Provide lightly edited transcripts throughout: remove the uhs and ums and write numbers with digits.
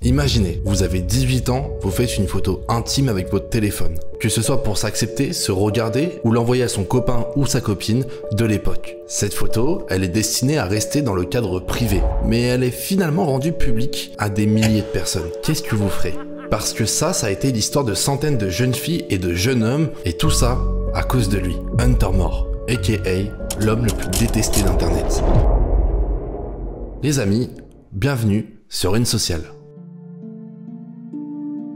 Imaginez, vous avez 18 ans, vous faites une photo intime avec votre téléphone. Que ce soit pour s'accepter, se regarder ou l'envoyer à son copain ou sa copine de l'époque. Cette photo, elle est destinée à rester dans le cadre privé. Mais elle est finalement rendue publique à des milliers de personnes. Qu'est-ce que vous ferez? Parce que ça a été l'histoire de centaines de jeunes filles et de jeunes hommes, et tout ça à cause de lui, Hunter Moore, a.k.a. l'homme le plus détesté d'Internet. Les amis, bienvenue sur Une Sociale.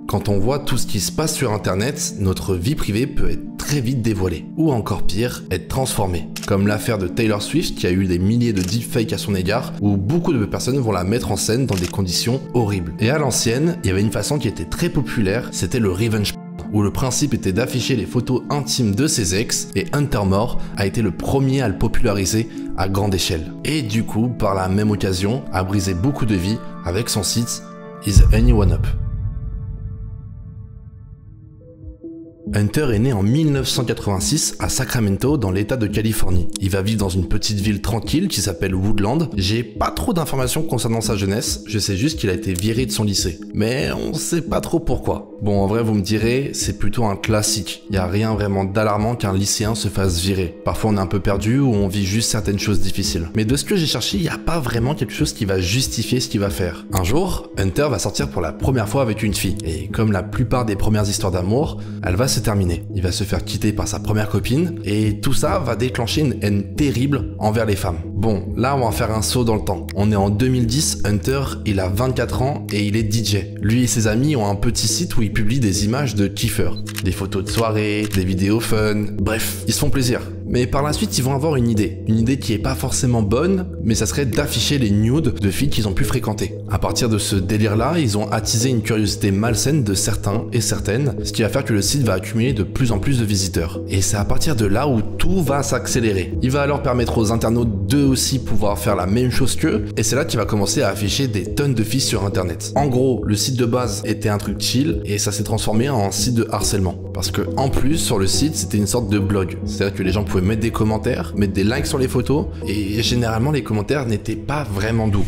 Quand on voit tout ce qui se passe sur Internet, notre vie privée peut être très vite dévoilée, ou encore pire, être transformée. Comme l'affaire de Taylor Swift qui a eu des milliers de deepfakes à son égard, où beaucoup de personnes vont la mettre en scène dans des conditions horribles. Et à l'ancienne, il y avait une façon qui était très populaire, c'était le revenge porn, où le principe était d'afficher les photos intimes de ses ex, et Hunter Moore a été le premier à le populariser à grande échelle. Et du coup, par la même occasion, a brisé beaucoup de vies avec son site Is Anyone Up. Hunter est né en 1986 à Sacramento dans l'état de Californie. Il va vivre dans une petite ville tranquille qui s'appelle Woodland. J'ai pas trop d'informations concernant sa jeunesse, je sais juste qu'il a été viré de son lycée. Mais on sait pas trop pourquoi. Bon, en vrai vous me direz, c'est plutôt un classique. Y a rien vraiment d'alarmant qu'un lycéen se fasse virer. Parfois on est un peu perdu ou on vit juste certaines choses difficiles. Mais de ce que j'ai cherché, y a pas vraiment quelque chose qui va justifier ce qu'il va faire. Un jour, Hunter va sortir pour la première fois avec une fille. Et comme la plupart des premières histoires d'amour, elle va se terminer. Il va se faire quitter par sa première copine et tout ça va déclencher une haine terrible envers les femmes. Bon, là on va faire un saut dans le temps. On est en 2010, Hunter, il a 24 ans et il est DJ. Lui et ses amis ont un petit site où ils publient des images de kiffeurs. Des photos de soirée, des vidéos fun, bref, ils se font plaisir. Mais par la suite, ils vont avoir une idée qui est pas forcément bonne, mais ça serait d'afficher les nudes de filles qu'ils ont pu fréquenter. À partir de ce délire-là, ils ont attisé une curiosité malsaine de certains et certaines, ce qui va faire que le site va accumuler de plus en plus de visiteurs. Et c'est à partir de là où tout va s'accélérer. Il va alors permettre aux internautes d'eux aussi pouvoir faire la même chose qu'eux, et c'est là qu'il va commencer à afficher des tonnes de filles sur Internet. En gros, le site de base était un truc chill, et ça s'est transformé en site de harcèlement. Parce que en plus, sur le site, c'était une sorte de blog. C'est-à-dire que les gens pouvaient mettre des commentaires, mettre des likes sur les photos, et généralement les commentaires n'étaient pas vraiment doux.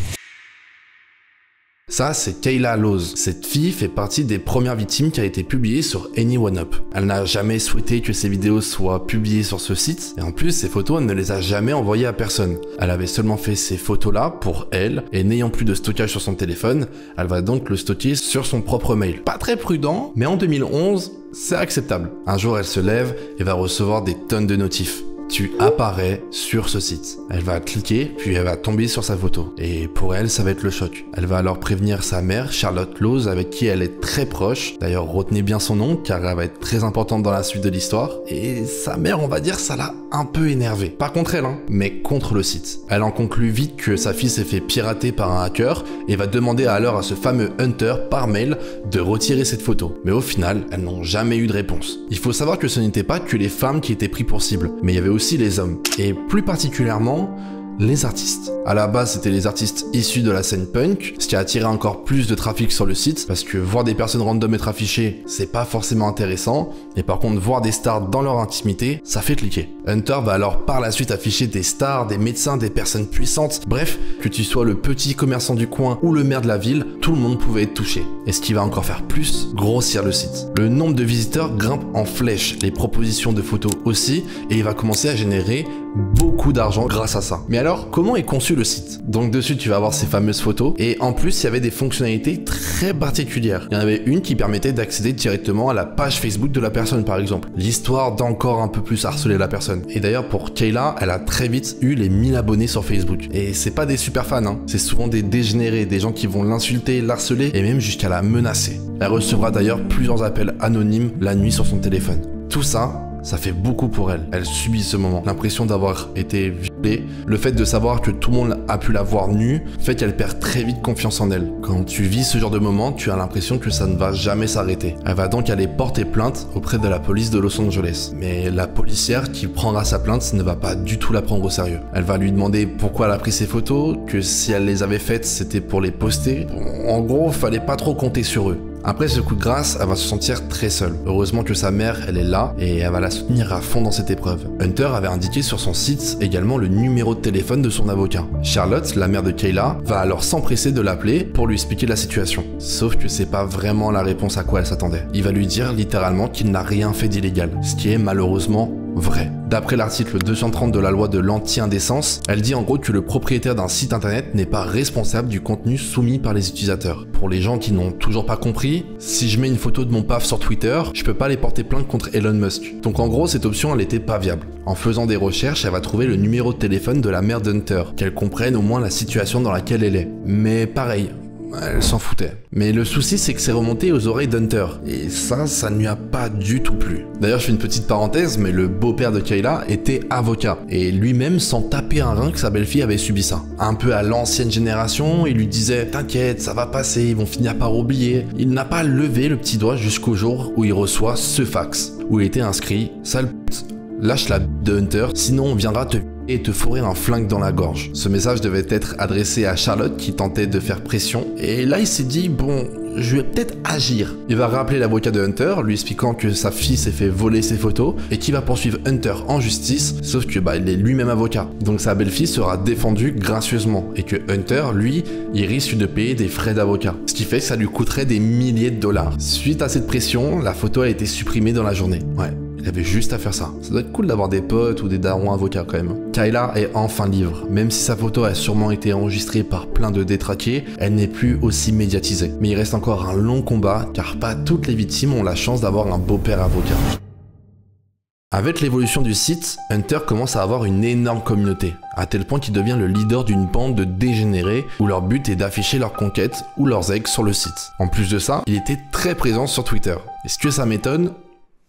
Ça, c'est Kayla Lowes. Cette fille fait partie des premières victimes qui a été publiée sur Anyone Up. Elle n'a jamais souhaité que ses vidéos soient publiées sur ce site, et en plus, ces photos, elle ne les a jamais envoyées à personne. Elle avait seulement fait ces photos-là pour elle, et n'ayant plus de stockage sur son téléphone, elle va donc le stocker sur son propre mail. Pas très prudent, mais en 2011, c'est acceptable. Un jour, elle se lève et va recevoir des tonnes de notifs. Tu apparais sur ce site. Elle va cliquer, puis elle va tomber sur sa photo. Et pour elle, ça va être le choc. Elle va alors prévenir sa mère, Charlotte Lowes, avec qui elle est très proche. D'ailleurs, retenez bien son nom, car elle va être très importante dans la suite de l'histoire. Et sa mère, on va dire, ça l'a un peu énervée. Pas contre elle, mais contre le site. Elle en conclut vite que sa fille s'est fait pirater par un hacker et va demander alors à ce fameux Hunter, par mail, de retirer cette photo. Mais au final, elles n'ont jamais eu de réponse. Il faut savoir que ce n'était pas que les femmes qui étaient prises pour cible, mais il y avait aussi les hommes, et plus particulièrement les artistes. À la base, c'était les artistes issus de la scène punk, ce qui a attiré encore plus de trafic sur le site, parce que voir des personnes random être affichées, c'est pas forcément intéressant, et par contre, voir des stars dans leur intimité, ça fait cliquer. Hunter va alors par la suite afficher des stars, des médecins, des personnes puissantes, bref, que tu sois le petit commerçant du coin ou le maire de la ville, tout le monde pouvait être touché. Et ce qui va encore faire plus, grossir le site. Le nombre de visiteurs grimpe en flèche, les propositions de photos aussi, et il va commencer à générer beaucoup d'argent grâce à ça. Mais alors, comment est conçu le site? Donc dessus, tu vas avoir ces fameuses photos, et en plus, il y avait des fonctionnalités très particulières. Il y en avait une qui permettait d'accéder directement à la page Facebook de la personne, par exemple. L'histoire d'encore un peu plus harceler la personne. Et d'ailleurs, pour Kayla, elle a très vite eu les 1000 abonnés sur Facebook. Et c'est pas des super fans, c'est souvent des dégénérés, des gens qui vont l'insulter, l'harceler, et même jusqu'à la menacer. Elle recevra d'ailleurs plusieurs appels anonymes la nuit sur son téléphone. Tout ça, ça fait beaucoup pour elle. Elle subit ce moment. L'impression d'avoir été violée, le fait de savoir que tout le monde a pu la voir nue, fait qu'elle perd très vite confiance en elle. Quand tu vis ce genre de moment, tu as l'impression que ça ne va jamais s'arrêter. Elle va donc aller porter plainte auprès de la police de Los Angeles. Mais la policière qui prendra sa plainte ne va pas du tout la prendre au sérieux. Elle va lui demander pourquoi elle a pris ses photos, que si elle les avait faites, c'était pour les poster. En gros, fallait pas trop compter sur eux. Après ce coup de grâce, elle va se sentir très seule. Heureusement que sa mère, elle est là et elle va la soutenir à fond dans cette épreuve. Hunter avait indiqué sur son site également le numéro de téléphone de son avocat. Charlotte, la mère de Kayla, va alors s'empresser de l'appeler pour lui expliquer la situation. Sauf que c'est pas vraiment la réponse à quoi elle s'attendait. Il va lui dire littéralement qu'il n'a rien fait d'illégal, ce qui est malheureusement vrai. D'après l'article 230 de la loi de l'anti-indécence, elle dit en gros que le propriétaire d'un site internet n'est pas responsable du contenu soumis par les utilisateurs. Pour les gens qui n'ont toujours pas compris, si je mets une photo de mon PAF sur Twitter, je peux pas les porter plainte contre Elon Musk. Donc en gros, cette option, elle était pas viable. En faisant des recherches, elle va trouver le numéro de téléphone de la mère d'Hunter, qu'elle comprenne au moins la situation dans laquelle elle est. Mais pareil, elle s'en foutait. Mais le souci, c'est que c'est remonté aux oreilles d'Hunter. Et ça ne lui a pas du tout plu. D'ailleurs, je fais une petite parenthèse, mais le beau-père de Kayla était avocat. Et lui-même s'en tapait un rein que sa belle-fille avait subi ça. Un peu à l'ancienne génération, il lui disait « T'inquiète, ça va passer, ils vont finir par oublier ». Il n'a pas levé le petit doigt jusqu'au jour où il reçoit ce fax, où il était inscrit « Sale pute, lâche la bite de Hunter, sinon on viendra te et te fourrer un flingue dans la gorge ». Ce message devait être adressé à Charlotte qui tentait de faire pression, et là il s'est dit bon, je vais peut-être agir. Il va rappeler l'avocat de Hunter, lui expliquant que sa fille s'est fait voler ses photos et qu'il va poursuivre Hunter en justice, sauf que il est lui-même avocat. Donc sa belle-fille sera défendue gracieusement et que Hunter, lui, il risque de payer des frais d'avocat. Ce qui fait que ça lui coûterait des milliers de dollars. Suite à cette pression, la photo a été supprimée dans la journée. Ouais. Il avait juste à faire ça. Ça doit être cool d'avoir des potes ou des darons avocats quand même. Kayla est enfin libre. Même si sa photo a sûrement été enregistrée par plein de détraqués, elle n'est plus aussi médiatisée. Mais il reste encore un long combat car pas toutes les victimes ont la chance d'avoir un beau-père avocat. Avec l'évolution du site, Hunter commence à avoir une énorme communauté, à tel point qu'il devient le leader d'une bande de dégénérés où leur but est d'afficher leurs conquêtes ou leurs eggs sur le site. En plus de ça, il était très présent sur Twitter. Est-ce que ça m'étonne ?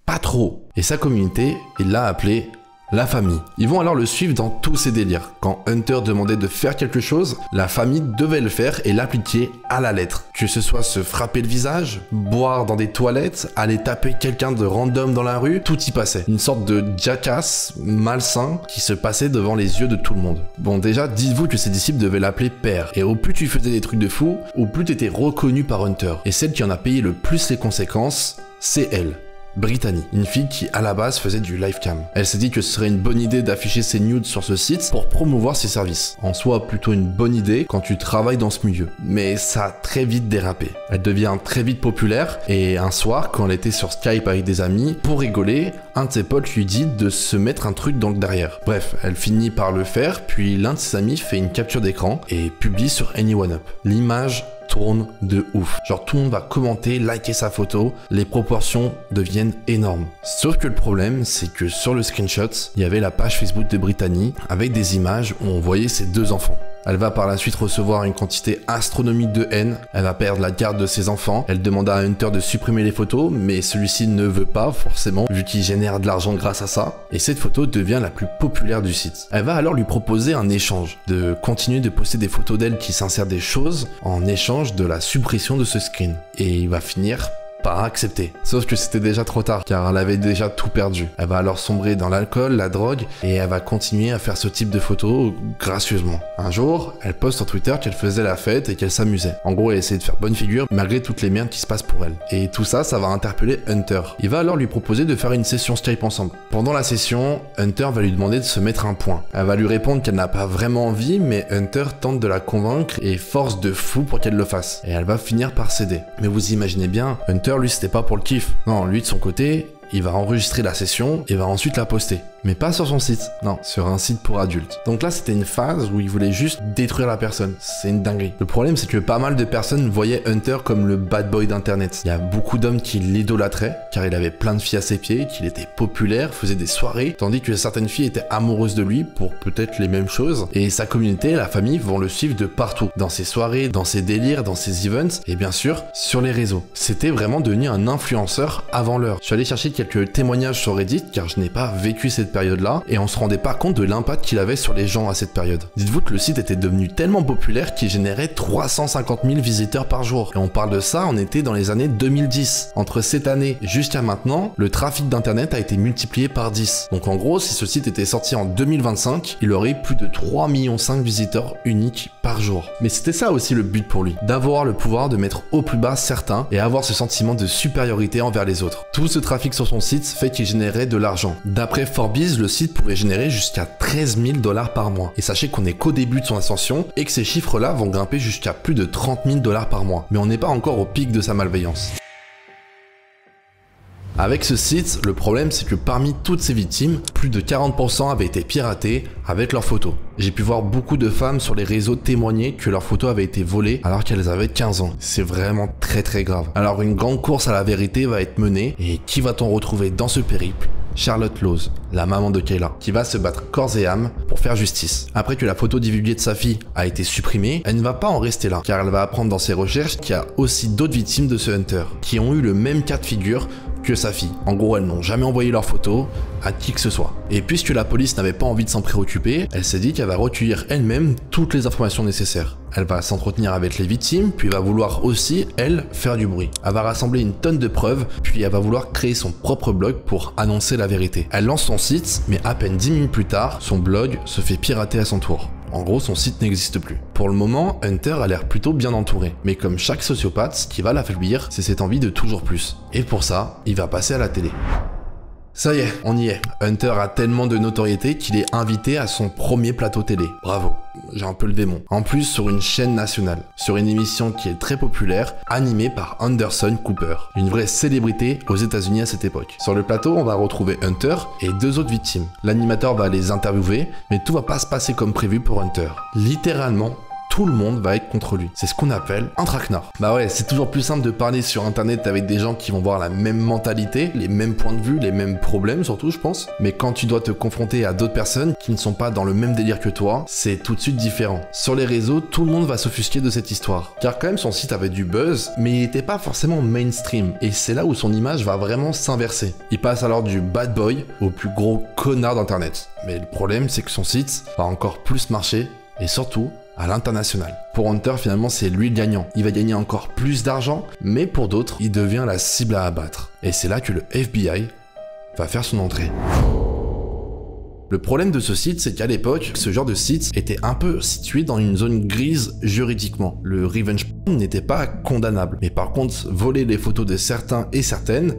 Pas trop. Et sa communauté, il l'a appelée la famille. Ils vont alors le suivre dans tous ses délires. Quand Hunter demandait de faire quelque chose, la famille devait le faire et l'appliquer à la lettre. Que ce soit se frapper le visage, boire dans des toilettes, aller taper quelqu'un de random dans la rue, tout y passait. Une sorte de jackass malsain qui se passait devant les yeux de tout le monde. Bon, déjà, dites-vous que ses disciples devaient l'appeler père. Et au plus tu faisais des trucs de fou, au plus tu étais reconnu par Hunter. Et celle qui en a payé le plus les conséquences, c'est elle. Brittany, une fille qui à la base faisait du livecam. Elle s'est dit que ce serait une bonne idée d'afficher ses nudes sur ce site pour promouvoir ses services. En soi, plutôt une bonne idée quand tu travailles dans ce milieu. Mais ça a très vite dérapé. Elle devient très vite populaire et un soir, quand elle était sur Skype avec des amis, pour rigoler, un de ses potes lui dit de se mettre un truc dans le derrière. Bref, elle finit par le faire, puis l'un de ses amis fait une capture d'écran et publie sur AnyOneUp. L'image tourne de ouf. Genre tout le monde va commenter, liker sa photo, les proportions deviennent énormes. Sauf que le problème, c'est que sur le screenshot, il y avait la page Facebook de Brittany avec des images où on voyait ses deux enfants. Elle va par la suite recevoir une quantité astronomique de haine, elle va perdre la garde de ses enfants, elle demanda à Hunter de supprimer les photos, mais celui-ci ne veut pas forcément, vu qu'il génère de l'argent grâce à ça, et cette photo devient la plus populaire du site. Elle va alors lui proposer un échange, de continuer de poster des photos d'elle qui s'insèrent des choses, en échange de la suppression de ce screen. Et il va finir par accepter. Sauf que c'était déjà trop tard, car elle avait déjà tout perdu. Elle va alors sombrer dans l'alcool, la drogue, et elle va continuer à faire ce type de photos gracieusement. Un jour, elle poste sur Twitter qu'elle faisait la fête et qu'elle s'amusait. En gros, elle essayait de faire bonne figure, malgré toutes les merdes qui se passent pour elle. Et tout ça, ça va interpeller Hunter. Il va alors lui proposer de faire une session Skype ensemble. Pendant la session, Hunter va lui demander de se mettre un point. Elle va lui répondre qu'elle n'a pas vraiment envie, mais Hunter tente de la convaincre et force de fou pour qu'elle le fasse. Et elle va finir par céder. Mais vous imaginez bien, Hunter, lui, c'était pas pour le kiff. Non, lui, de son côté, il va enregistrer la session et va ensuite la poster. Mais pas sur son site, non, sur un site pour adultes. Donc là, c'était une phase où il voulait juste détruire la personne. C'est une dinguerie. Le problème, c'est que pas mal de personnes voyaient Hunter comme le bad boy d'internet. Il y a beaucoup d'hommes qui l'idolâtraient, car il avait plein de filles à ses pieds, qu'il était populaire, faisait des soirées, tandis que certaines filles étaient amoureuses de lui pour peut-être les mêmes choses. Et sa communauté, la famille, vont le suivre de partout. Dans ses soirées, dans ses délires, dans ses events, et bien sûr, sur les réseaux. C'était vraiment devenu un influenceur avant l'heure. Je suis allé chercher quelques témoignages sur Reddit, car je n'ai pas vécu cette cette période-là et on se rendait pas compte de l'impact qu'il avait sur les gens à cette période. Dites-vous que le site était devenu tellement populaire qu'il générait 350 000 visiteurs par jour. Et on parle de ça, on était dans les années 2010. Entre cette année jusqu'à maintenant, le trafic d'internet a été multiplié par 10. Donc en gros, si ce site était sorti en 2025, il aurait plus de 3,5 millions de visiteurs uniques par jour. Mais c'était ça aussi le but pour lui, d'avoir le pouvoir de mettre au plus bas certains et avoir ce sentiment de supériorité envers les autres. Tout ce trafic sur son site fait qu'il générait de l'argent. D'après Forbes, le site pouvait générer jusqu'à 13 000 $ par mois. Et sachez qu'on est qu'au début de son ascension et que ces chiffres-là vont grimper jusqu'à plus de 30 000 $ par mois. Mais on n'est pas encore au pic de sa malveillance. Avec ce site, le problème c'est que parmi toutes ces victimes, plus de 40% avaient été piratées avec leurs photos. J'ai pu voir beaucoup de femmes sur les réseaux témoigner que leurs photos avaient été volées alors qu'elles avaient 15 ans. C'est vraiment très grave. Alors une grande course à la vérité va être menée et qui va-t-on retrouver dans ce périple ? Charlotte Lowes, la maman de Kayla, qui va se battre corps et âme pour faire justice. Après que la photo divulguée de sa fille a été supprimée, elle ne va pas en rester là, car elle va apprendre dans ses recherches qu'il y a aussi d'autres victimes de ce Hunter, qui ont eu le même cas de figure que sa fille. En gros, elles n'ont jamais envoyé leurs photos à qui que ce soit. Et puisque la police n'avait pas envie de s'en préoccuper, elle s'est dit qu'elle va recueillir elle-même toutes les informations nécessaires. Elle va s'entretenir avec les victimes, puis va vouloir aussi, elle, faire du bruit. Elle va rassembler une tonne de preuves, puis elle va vouloir créer son propre blog pour annoncer la vérité. Elle lance son site, mais à peine 10 minutes plus tard, son blog se fait pirater à son tour. En gros, son site n'existe plus. Pour le moment, Hunter a l'air plutôt bien entouré. Mais comme chaque sociopathe, ce qui va l'affaiblir, c'est cette envie de toujours plus. Et pour ça, il va passer à la télé. Ça y est, on y est. Hunter a tellement de notoriété qu'il est invité à son premier plateau télé. Bravo, j'ai un peu levé mon. En plus, sur une chaîne nationale, sur une émission qui est très populaire, animée par Anderson Cooper, une vraie célébrité aux États-Unis à cette époque. Sur le plateau, on va retrouver Hunter et deux autres victimes. L'animateur va les interviewer, mais tout va pas se passer comme prévu pour Hunter. Littéralement, tout le monde va être contre lui. C'est ce qu'on appelle un traquenard. Bah ouais, c'est toujours plus simple de parler sur internet avec des gens qui vont voir la même mentalité, les mêmes points de vue, les mêmes problèmes surtout, je pense. Mais quand tu dois te confronter à d'autres personnes qui ne sont pas dans le même délire que toi, c'est tout de suite différent. Sur les réseaux, tout le monde va s'offusquer de cette histoire. Car quand même, son site avait du buzz, mais il n'était pas forcément mainstream. Et c'est là où son image va vraiment s'inverser. Il passe alors du bad boy au plus gros connard d'internet. Mais le problème, c'est que son site va encore plus marcher, et surtout, à l'international. Pour Hunter, finalement, c'est lui le gagnant. Il va gagner encore plus d'argent, mais pour d'autres, il devient la cible à abattre. Et c'est là que le FBI va faire son entrée. Le problème de ce site, c'est qu'à l'époque, ce genre de site était un peu situé dans une zone grise juridiquement. Le revenge porn n'était pas condamnable. Mais par contre, voler les photos de certains et certaines,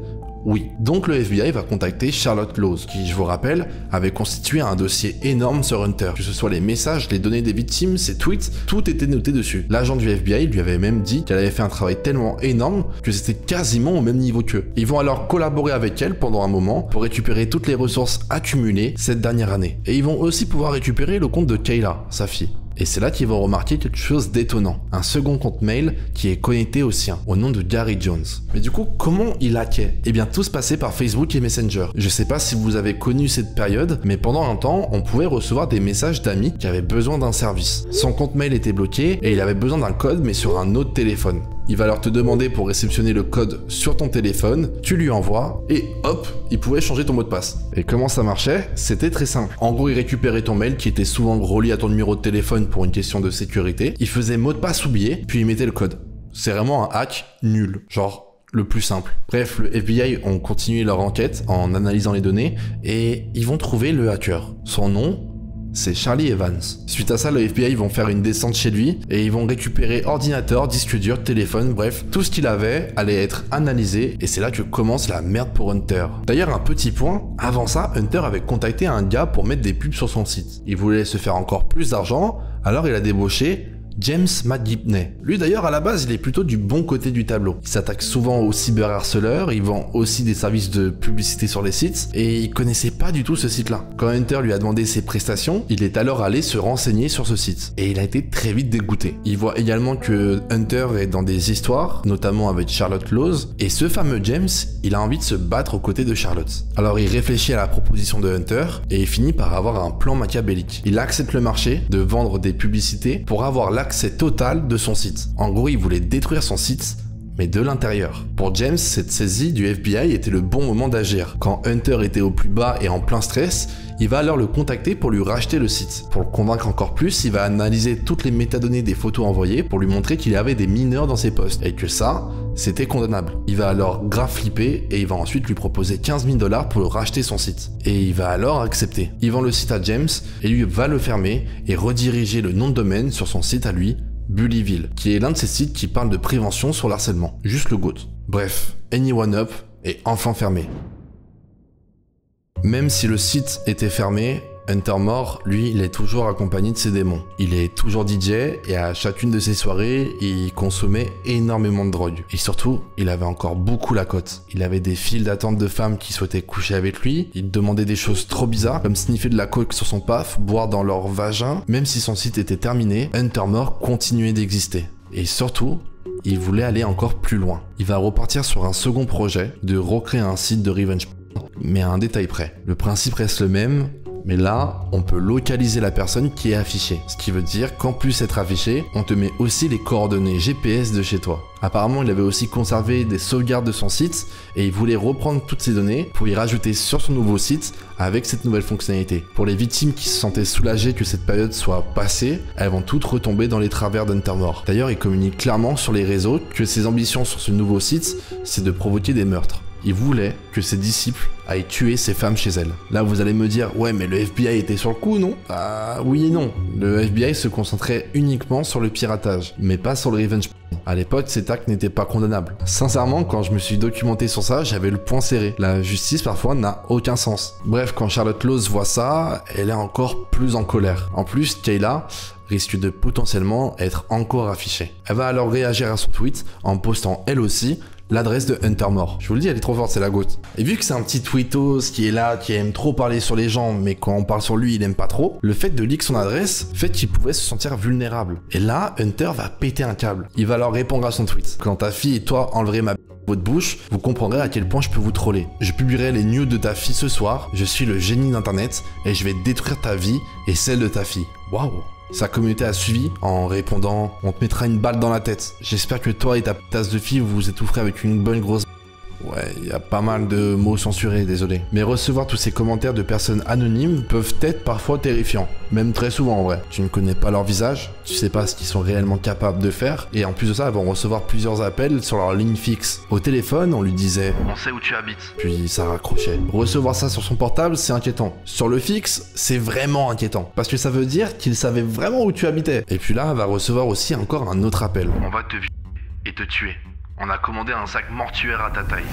oui. Donc le FBI va contacter Charlotte Lowes, qui, je vous rappelle, avait constitué un dossier énorme sur Hunter. Que ce soit les messages, les données des victimes, ses tweets, tout était noté dessus. L'agent du FBI lui avait même dit qu'elle avait fait un travail tellement énorme que c'était quasiment au même niveau qu'eux. Ils vont alors collaborer avec elle pendant un moment pour récupérer toutes les ressources accumulées cette dernière année. Et ils vont aussi pouvoir récupérer le compte de Kayla, sa fille. Et c'est là qu'ils vont remarquer quelque chose d'étonnant. Un second compte mail qui est connecté au sien, au nom de Gary Jones. Mais du coup, comment il hackait ? Eh bien, tout se passait par Facebook et Messenger. Je sais pas si vous avez connu cette période, mais pendant un temps, on pouvait recevoir des messages d'amis qui avaient besoin d'un service. Son compte mail était bloqué et il avait besoin d'un code, mais sur un autre téléphone. Il va alors te demander pour réceptionner le code sur ton téléphone, tu lui envoies et hop, il pouvait changer ton mot de passe. Et comment ça marchait ? C'était très simple. En gros, il récupérait ton mail qui était souvent relié à ton numéro de téléphone pour une question de sécurité. Il faisait mot de passe oublié, puis il mettait le code. C'est vraiment un hack nul. Genre, le plus simple. Bref, le FBI ont continué leur enquête en analysant les données et ils vont trouver le hacker. Son nom, c'est Charlie Evans. Suite à ça, le FBI vont faire une descente chez lui et ils vont récupérer ordinateur, disque dur, téléphone, bref, tout ce qu'il avait allait être analysé et c'est là que commence la merde pour Hunter. D'ailleurs, un petit point, avant ça, Hunter avait contacté un gars pour mettre des pubs sur son site. Il voulait se faire encore plus d'argent, alors il a débauché James McGibney. Lui d'ailleurs à la base il est plutôt du bon côté du tableau. Il s'attaque souvent aux cyberharceleurs, il vend aussi des services de publicité sur les sites et il connaissait pas du tout ce site là. Quand Hunter lui a demandé ses prestations, il est alors allé se renseigner sur ce site et il a été très vite dégoûté. Il voit également que Hunter est dans des histoires, notamment avec Charlotte Lowes, et ce fameux James, il a envie de se battre aux côtés de Charlotte. Alors il réfléchit à la proposition de Hunter et il finit par avoir un plan machiavélique. Il accepte le marché de vendre des publicités pour avoir l'accès total de son site. En gros, il voulait détruire son site mais de l'intérieur. Pour James, cette saisie du FBI était le bon moment d'agir. Quand Hunter était au plus bas et en plein stress, il va alors le contacter pour lui racheter le site. Pour le convaincre encore plus, il va analyser toutes les métadonnées des photos envoyées pour lui montrer qu'il y avait des mineurs dans ses posts et que ça, c'était condamnable. Il va alors grave flipper et il va ensuite lui proposer 15 000 $ pour racheter son site. Et il va alors accepter. Il vend le site à James et lui va le fermer et rediriger le nom de domaine sur son site à lui, Bullyville, qui est l'un de ces sites qui parlent de prévention sur l'harcèlement. Juste le GOAT. Bref, AnyOneUp est enfin fermé. Même si le site était fermé, Hunter Moore, lui, il est toujours accompagné de ses démons. Il est toujours DJ et à chacune de ses soirées, il consommait énormément de drogue. Et surtout, il avait encore beaucoup la cote. Il avait des files d'attente de femmes qui souhaitaient coucher avec lui. Il demandait des choses trop bizarres, comme sniffer de la coke sur son paf, boire dans leur vagin. Même si son site était terminé, Hunter Moore continuait d'exister. Et surtout, il voulait aller encore plus loin. Il va repartir sur un second projet de recréer un site de revenge. Mais à un détail près. Le principe reste le même, mais là, on peut localiser la personne qui est affichée. Ce qui veut dire qu'en plus d'être affiché, on te met aussi les coordonnées GPS de chez toi. Apparemment, il avait aussi conservé des sauvegardes de son site et il voulait reprendre toutes ces données pour y rajouter sur son nouveau site avec cette nouvelle fonctionnalité. Pour les victimes qui se sentaient soulagées que cette période soit passée, elles vont toutes retomber dans les travers d'Hunter Moore. D'ailleurs, il communique clairement sur les réseaux que ses ambitions sur ce nouveau site, c'est de provoquer des meurtres. Il voulait que ses disciples aillent tuer ses femmes chez elles. Là, vous allez me dire, ouais, mais le FBI était sur le coup, non? Ah, oui et non. Le FBI se concentrait uniquement sur le piratage, mais pas sur le revenge. À l'époque, cet acte n'était pas condamnable. Sincèrement, quand je me suis documenté sur ça, j'avais le poing serré. La justice, parfois, n'a aucun sens. Bref, quand Charlotte Lawes voit ça, elle est encore plus en colère. En plus, Kayla risque de potentiellement être encore affichée. Elle va alors réagir à son tweet en postant elle aussi l'adresse de Hunter Moore. Je vous le dis, elle est trop forte, c'est la goutte. Et vu que c'est un petit tweetos qui est là, qui aime trop parler sur les gens, mais quand on parle sur lui, il aime pas trop, le fait de leak son adresse fait qu'il pouvait se sentir vulnérable. Et là, Hunter va péter un câble. Il va alors répondre à son tweet. Quand ta fille et toi enleverez votre bouche, vous comprendrez à quel point je peux vous troller. Je publierai les news de ta fille ce soir, je suis le génie d'internet et je vais détruire ta vie et celle de ta fille. Waouh! Sa communauté a suivi en répondant « On te mettra une balle dans la tête. J'espère que toi et ta tasse de fille vous vous étoufferez avec une bonne grosse... » Ouais, il y a pas mal de mots censurés, désolé. Mais recevoir tous ces commentaires de personnes anonymes peuvent être parfois terrifiants. Même très souvent en vrai. Tu ne connais pas leur visage, tu sais pas ce qu'ils sont réellement capables de faire, et en plus de ça, elles vont recevoir plusieurs appels sur leur ligne fixe. Au téléphone, on lui disait « On sait où tu habites », puis ça raccrochait. Recevoir ça sur son portable, c'est inquiétant. Sur le fixe, c'est vraiment inquiétant. Parce que ça veut dire qu'il savait vraiment où tu habitais. Et puis là, elle va recevoir aussi encore un autre appel. On va te violer et te tuer. On a commandé un sac mortuaire à ta taille.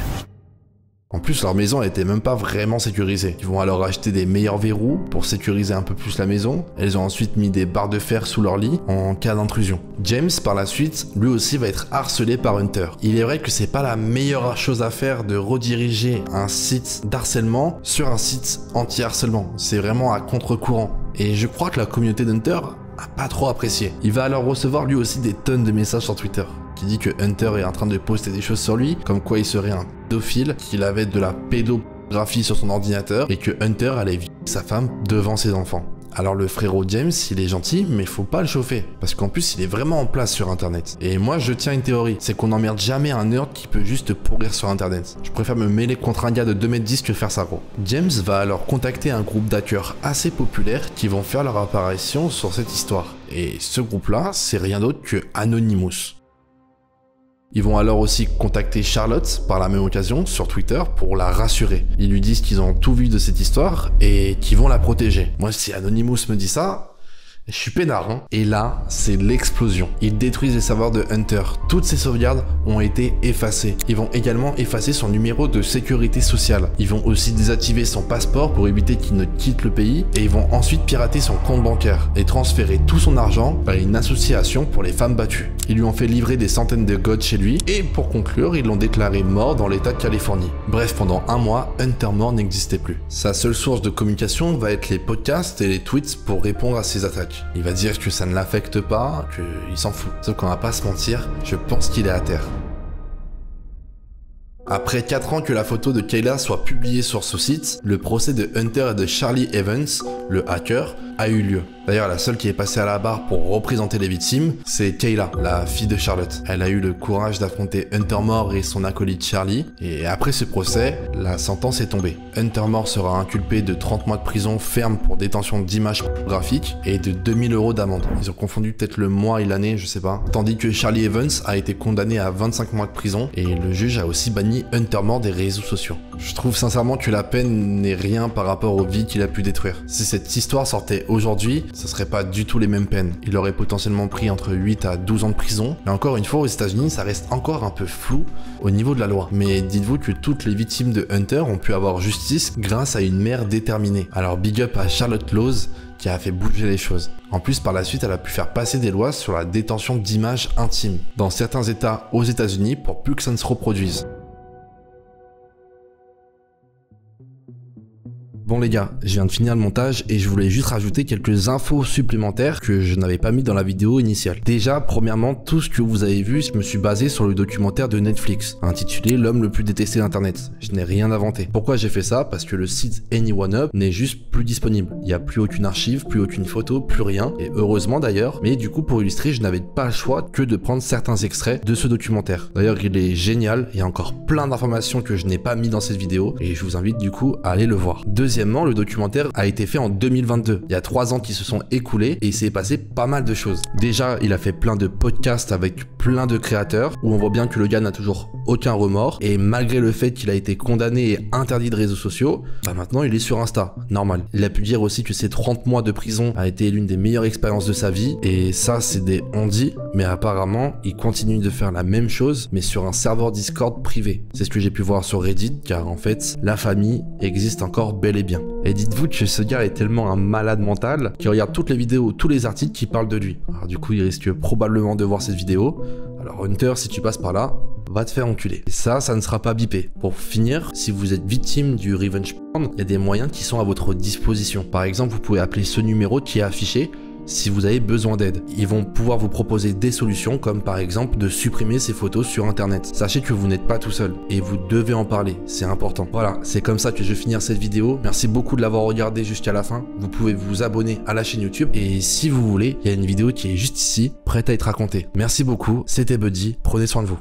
En plus, leur maison était même pas vraiment sécurisée. Ils vont alors acheter des meilleurs verrous pour sécuriser un peu plus la maison. Elles ont ensuite mis des barres de fer sous leur lit en cas d'intrusion. James, par la suite, lui aussi va être harcelé par Hunter. Il est vrai que c'est pas la meilleure chose à faire de rediriger un site d'harcèlement sur un site anti-harcèlement. C'est vraiment à contre-courant. Et je crois que la communauté d'Hunter a pas trop apprécié. Il va alors recevoir lui aussi des tonnes de messages sur Twitter qui dit que Hunter est en train de poster des choses sur lui, comme quoi il serait un pédophile, qu'il avait de la pédographie sur son ordinateur et que Hunter allait violer sa femme devant ses enfants. Alors le frérot James, il est gentil, mais faut pas le chauffer, parce qu'en plus il est vraiment en place sur internet. Et moi je tiens une théorie, c'est qu'on n'emmerde jamais un nerd qui peut juste pourrir sur internet. Je préfère me mêler contre un gars de 2m10 que faire ça gros. James va alors contacter un groupe d'hackers assez populaires qui vont faire leur apparition sur cette histoire. Et ce groupe là, c'est rien d'autre que Anonymous. Ils vont alors aussi contacter Charlotte par la même occasion sur Twitter pour la rassurer. Ils lui disent qu'ils ont tout vu de cette histoire et qu'ils vont la protéger. Moi, si Anonymous me dit ça, je suis peinard, hein. Et là, c'est l'explosion. Ils détruisent les serveurs de Hunter. Toutes ses sauvegardes ont été effacées. Ils vont également effacer son numéro de sécurité sociale. Ils vont aussi désactiver son passeport pour éviter qu'il ne quitte le pays. Et ils vont ensuite pirater son compte bancaire et transférer tout son argent vers une association pour les femmes battues. Ils lui ont fait livrer des centaines de gods chez lui. Et pour conclure, ils l'ont déclaré mort dans l'état de Californie. Bref, pendant un mois, Hunter Moore n'existait plus. Sa seule source de communication va être les podcasts et les tweets pour répondre à ses attaques. Il va dire que ça ne l'affecte pas, qu'il s'en fout. Sauf qu'on va pas se mentir, je pense qu'il est à terre. Après 4 ans que la photo de Kayla soit publiée sur ce site, le procès de Hunter et de Charlie Evans, le hacker, a eu lieu. D'ailleurs, la seule qui est passée à la barre pour représenter les victimes, c'est Kayla, la fille de Charlotte. Elle a eu le courage d'affronter Hunter Moore et son acolyte Charlie, et après ce procès, la sentence est tombée. Hunter Moore sera inculpé de 30 mois de prison ferme pour détention d'images pornographiques et de 2000 € d'amende. Ils ont confondu peut-être le mois et l'année, je sais pas. Tandis que Charlie Evans a été condamné à 25 mois de prison et le juge a aussi banni Hunter Moore des réseaux sociaux. Je trouve sincèrement que la peine n'est rien par rapport aux vies qu'il a pu détruire. Si cette histoire sortait aujourd'hui, ce serait pas du tout les mêmes peines. Il aurait potentiellement pris entre 8 à 12 ans de prison. Mais encore une fois, aux États-Unis, ça reste encore un peu flou au niveau de la loi. Mais dites-vous que toutes les victimes de Hunter ont pu avoir justice grâce à une mère déterminée. Alors big up à Charlotte Laws qui a fait bouger les choses. En plus, par la suite, elle a pu faire passer des lois sur la détention d'images intimes dans certains états aux États-Unis pour plus que ça ne se reproduise. Bon les gars, je viens de finir le montage et je voulais juste rajouter quelques infos supplémentaires que je n'avais pas mis dans la vidéo initiale. Déjà, premièrement, tout ce que vous avez vu, je me suis basé sur le documentaire de Netflix, intitulé L'homme le plus détesté d'internet. Je n'ai rien inventé. Pourquoi j'ai fait ça? Parce que le site AnyOneUp n'est juste plus disponible. Il n'y a plus aucune archive, plus aucune photo, plus rien. Et heureusement d'ailleurs, mais du coup pour illustrer, je n'avais pas le choix que de prendre certains extraits de ce documentaire. D'ailleurs, il est génial, il y a encore plein d'informations que je n'ai pas mis dans cette vidéo et je vous invite du coup à aller le voir. Deuxièmement, le documentaire a été fait en 2022. Il y a 3 ans qui se sont écoulés et il s'est passé pas mal de choses. Déjà, il a fait plein de podcasts avec plein de créateurs où on voit bien que le gars n'a toujours aucun remords et malgré le fait qu'il a été condamné et interdit de réseaux sociaux, bah maintenant il est sur Insta, normal. Il a pu dire aussi que ses 30 mois de prison a été l'une des meilleures expériences de sa vie et ça c'est des on-dit, mais apparemment il continue de faire la même chose mais sur un serveur Discord privé. C'est ce que j'ai pu voir sur Reddit car en fait la famille existe encore bel et bien. Et dites-vous que ce gars est tellement un malade mental qu'il regarde toutes les vidéos, tous les articles qui parlent de lui. Alors du coup il risque probablement de voir cette vidéo. Alors Hunter, si tu passes par là, va te faire enculer. Et ça ne sera pas bipé. Pour finir, si vous êtes victime du revenge porn, il y a des moyens qui sont à votre disposition. Par exemple, vous pouvez appeler ce numéro qui est affiché si vous avez besoin d'aide. Ils vont pouvoir vous proposer des solutions comme par exemple de supprimer ces photos sur internet. Sachez que vous n'êtes pas tout seul et vous devez en parler, c'est important. Voilà, c'est comme ça que je vais finir cette vidéo. Merci beaucoup de l'avoir regardé jusqu'à la fin. Vous pouvez vous abonner à la chaîne YouTube et si vous voulez, il y a une vidéo qui est juste ici, prête à être racontée. Merci beaucoup, c'était Buddy, prenez soin de vous.